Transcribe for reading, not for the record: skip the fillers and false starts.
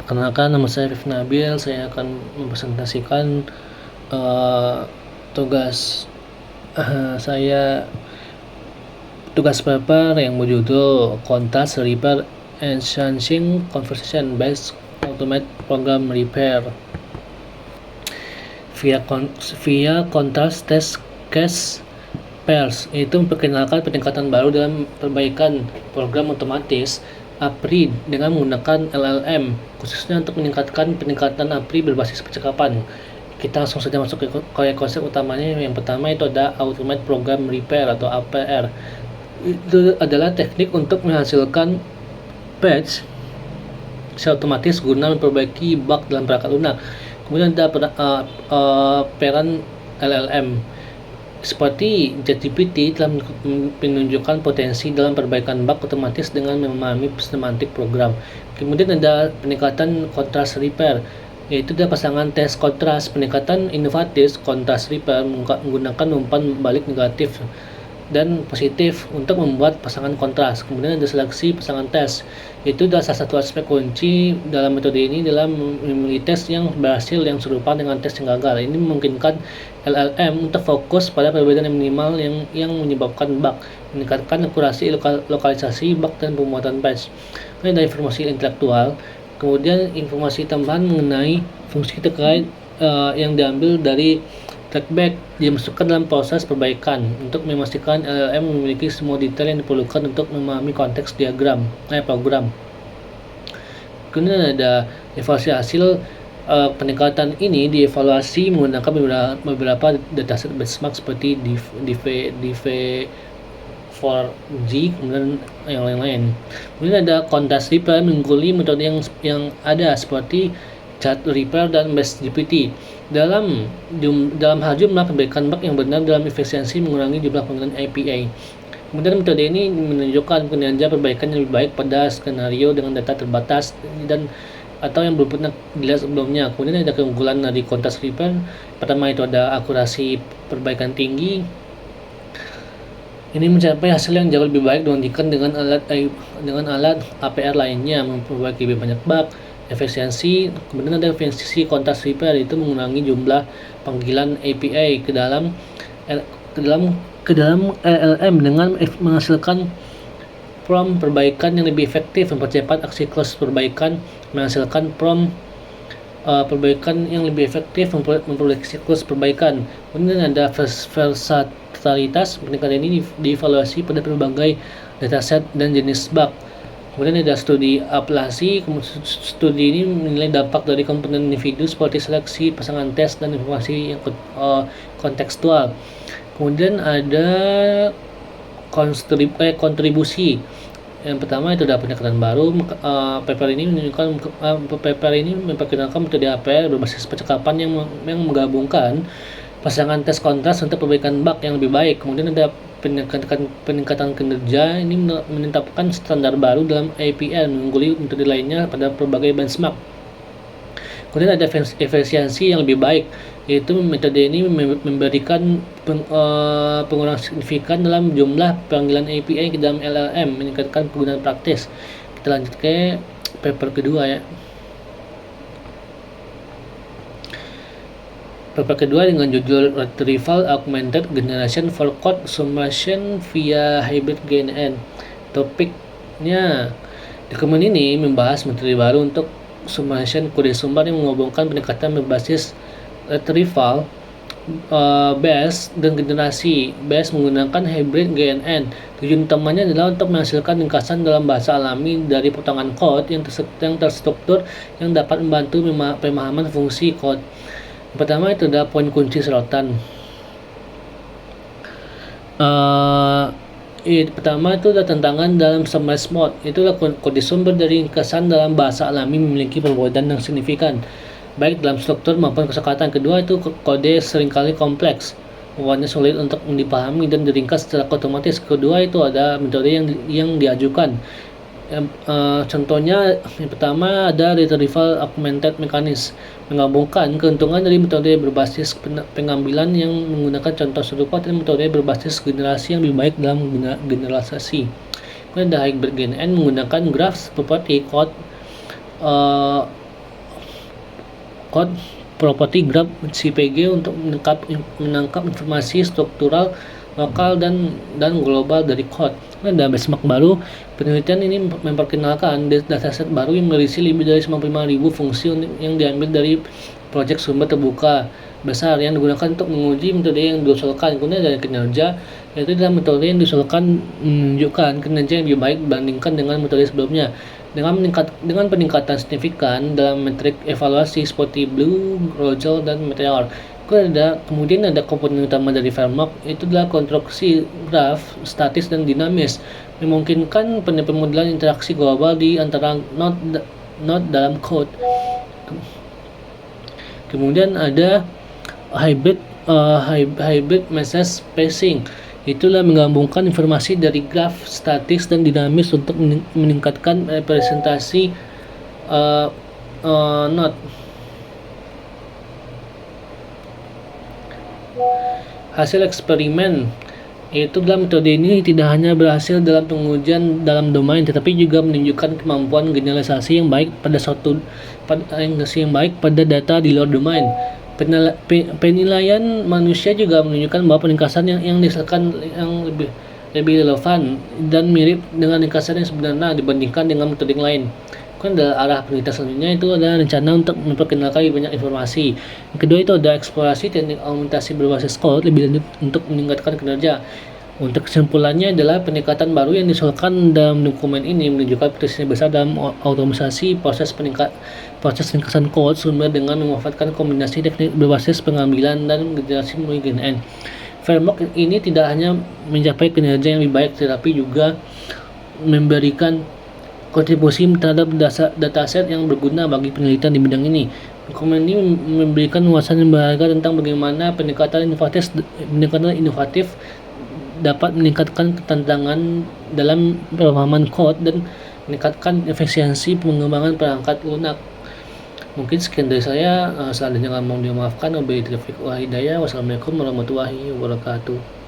Perkenalkan, nama saya Rif Nabil. Saya akan mempresentasikan tugas saya, tugas paper yang berjudul Contrast Repair and Changing Conversation Based Automated Program Repair via Contrast Test Case Pairs. Itu memperkenalkan peningkatan baru dalam perbaikan program otomatis APRI dengan menggunakan LLM, khususnya untuk meningkatkan peningkatan APRI berbasis percakapan. Kita langsung saja masuk ke konsep utamanya. Yang pertama itu ada Automated Program Repair atau APR. Itu adalah teknik untuk menghasilkan patch secara otomatis guna memperbaiki bug dalam perangkat lunak. Kemudian ada peran LLM. Seperti ChatGPT telah menunjukkan potensi dalam perbaikan bug otomatis dengan memahami semantik program. Kemudian ada peningkatan contrast repair, yaitu ada pasangan tes kontras. Peningkatan inovatif contrast repair menggunakan umpan balik negatif dan positif untuk membuat pasangan kontras. Kemudian ada seleksi pasangan tes, itu adalah salah satu aspek kunci dalam metode ini dalam memilih tes yang berhasil yang serupa dengan tes yang gagal. Ini memungkinkan LLM untuk fokus pada perbedaan yang minimal yang menyebabkan bug, meningkatkan akurasi lokalisasi bug dan pembuatan patch. Kemudian ada informasi intelektual, kemudian informasi tambahan mengenai fungsi terkait yang diambil dari trackback dimasukkan dalam proses perbaikan untuk memastikan LLM memiliki semua detail yang diperlukan untuk memahami konteks program. Kemudian ada evaluasi hasil peningkatan ini dievaluasi menggunakan beberapa dataset benchmark seperti DV4G, kemudian yang lain-lain. Kemudian ada contrast repair mengguli metode yang ada seperti chat repair dan best GPT. Dalam hal jumlah perbaikan bug yang benar dalam efisiensi mengurangi jumlah panggilan API. Kemudian metode ini menunjukkan kinerja perbaikan yang lebih baik pada skenario dengan data terbatas dan atau yang belum pernah dilihat sebelumnya. Kemudian ada keunggulan dari contrast repair. Pertama itu ada akurasi perbaikan tinggi. Ini mencapai hasil yang jauh lebih baik dibandingkan dengan alat APR lainnya, memperbaiki lebih banyak bug. Efisiensi. Kemudian ada efisiensi contrast repair, itu mengurangi jumlah panggilan API ke dalam LLM dengan menghasilkan prompt perbaikan yang lebih efektif, mempercepat aksi close perbaikan, menghasilkan prompt perbaikan yang lebih efektif, memproduksi siklus perbaikan. Kemudian ada versatilitas. Peningkatan ini dievaluasi pada berbagai dataset dan jenis bug. Kemudian ada studi aplikasi. Studi ini menilai dampak dari komponen individu seperti seleksi, pasangan tes, dan informasi yang kontekstual. Kemudian ada kontribusi. Yang pertama itu ada pendekatan baru. Paper ini memperkenalkan metode APR berbasis percakapan yang menggabungkan pasangan tes kontras untuk perbaikan bug yang lebih baik. Kemudian ada peningkatan kinerja. Ini menetapkan standar baru dalam APR, mengungguli metode lainnya pada berbagai benchmark. Kemudian ada efisiensi yang lebih baik, yaitu metode ini memberikan pengurangan signifikan dalam jumlah panggilan API ke dalam LLM, meningkatkan penggunaan praktis. Kita lanjut ke paper kedua ya. Paper kedua dengan judul Retrieval Augmented Generation for Code Summation via Hybrid GNN. Topiknya, dokumen ini membahas metode baru untuk summation kode sumber yang menghubungkan pendekatan berbasis retrieval base dan generasi base menggunakan hybrid GNN. Tujuan utamanya adalah untuk menghasilkan ringkasan dalam bahasa alami dari potongan kode yang terstruktur yang dapat membantu pemahaman fungsi kode. Pertama itu ada poin kunci sorotan. Pertama itu ada tantangan dalam summarize mode. Itulah kode sumber dari ringkasan dalam bahasa alami memiliki perbedaan yang signifikan, baik dalam struktur maupun kosakata. Kedua itu kode seringkali kompleks, membuatnya sulit untuk dipahami dan diringkas secara otomatis. Kedua itu ada metode yang diajukan. Contohnya yang pertama ada retrieval augmented mechanics, menggabungkan keuntungan dari metode berbasis pengambilan yang menggunakan contoh serupa dan metode berbasis generasi yang lebih baik dalam generalisasi. Kemudian ada hybrid GNN menggunakan graph property code Code Property Graph CPG untuk menangkap informasi struktural lokal dan global dari code. Ada benchmark baru. Penelitian ini memperkenalkan dataset baru yang berisi lebih dari 95.000 fungsi yang diambil dari proyek sumber terbuka besar yang digunakan untuk menguji metode yang diusulkan. Kemudian dari kinerja, yaitu dalam metode yang diusulkan menunjukkan kinerja yang lebih baik dibandingkan dengan metode sebelumnya dengan peningkatan signifikan dalam metrik evaluasi seperti Blue, Rogel, dan Meteor. Kemudian ada komponen utama dari framework, itu adalah konstruksi graf statis dan dinamis, memungkinkan pemodelan interaksi global di antara node dalam code. Kemudian ada hybrid message spacing, itulah menggabungkan informasi dari graf statis dan dinamis untuk meningkatkan representasi node. Hasil eksperimen, yaitu dalam metode ini tidak hanya berhasil dalam pengujian dalam domain, tetapi juga menunjukkan kemampuan generalisasi yang baik pada data di luar domain. Penilaian manusia juga menunjukkan bahwa peningkatan yang dihasilkan yang lebih relevan dan mirip dengan ringkasan yang sebenarnya dibandingkan dengan metode yang lain. Kemudian arah penelitian selanjutnya itu adalah rencana untuk memperkenalkan lebih banyak informasi. Yang kedua itu ada eksplorasi teknik augmentasi berbasis code lebih lanjut untuk meningkatkan kinerja. Untuk kesimpulannya adalah pendekatan baru yang diusulkan dalam dokumen ini menunjukkan potensi besar dalam otomatisasi proses ringkasan code sumber dengan memanfaatkan kombinasi teknik berbasis pengambilan dan generasi melalui GNN. Framework ini tidak hanya mencapai kinerja yang lebih baik, tetapi juga memberikan kontribusi terhadap dataset yang berguna bagi penelitian di bidang ini. Dokumen ini memberikan wawasan yang berharga tentang bagaimana pendekatan inovatif dapat meningkatkan ketentangan dalam pemahaman code dan meningkatkan efisiensi pengembangan perangkat lunak. Mungkin sekian dari saya. Selanjutnya mohon dimaafkan. Wabillahi taufiq wal hidayah. Wassalamualaikum warahmatullahi wabarakatuh.